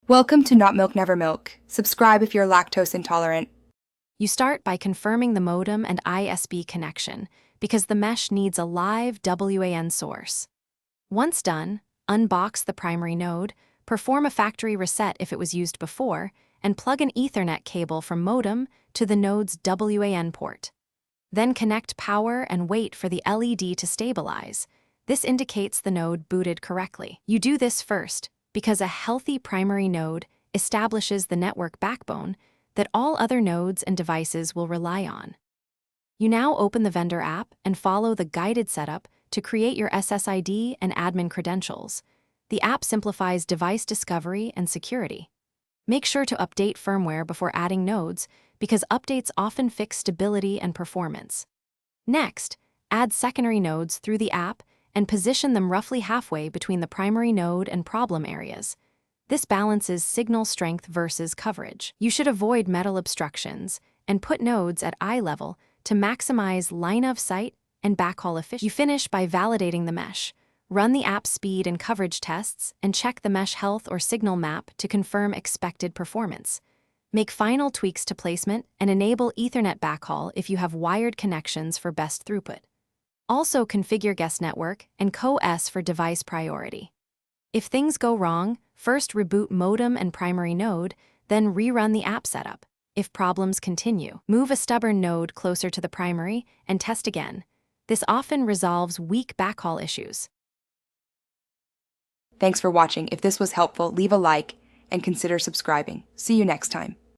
Welcome to Not Milk Never Milk. Subscribe if you're lactose intolerant. You start by confirming the modem and ISB connection because the mesh needs a live WAN source. Once done, unbox the primary node, perform a factory reset if it was used before, and plug an Ethernet cable from modem to the node's WAN port. Then connect power and wait for the LED to stabilize. This indicates the node booted correctly. You do this first because a healthy primary node establishes the network backbone that all other nodes and devices will rely on. You now open the vendor app and follow the guided setup to create your SSID and admin credentials. The app simplifies device discovery and security. Make sure to update firmware before adding nodes because updates often fix stability and performance. Next, add secondary nodes through the app and position them roughly halfway between the primary node and problem areas. This balances signal strength versus coverage. You should avoid metal obstructions and put nodes at eye level to maximize line of sight and backhaul efficiency. You finish by validating the mesh. Run the app speed and coverage tests and check the mesh health or signal map to confirm expected performance. Make final tweaks to placement and enable Ethernet backhaul if you have wired connections for best throughput. Also configure guest network and co-S for device priority. If things go wrong, first reboot modem and primary node, then rerun the app setup. If problems continue, move a stubborn node closer to the primary and test again. This often resolves weak backhaul issues. Thanks for watching. If this was helpful, leave a like and consider subscribing. See you next time.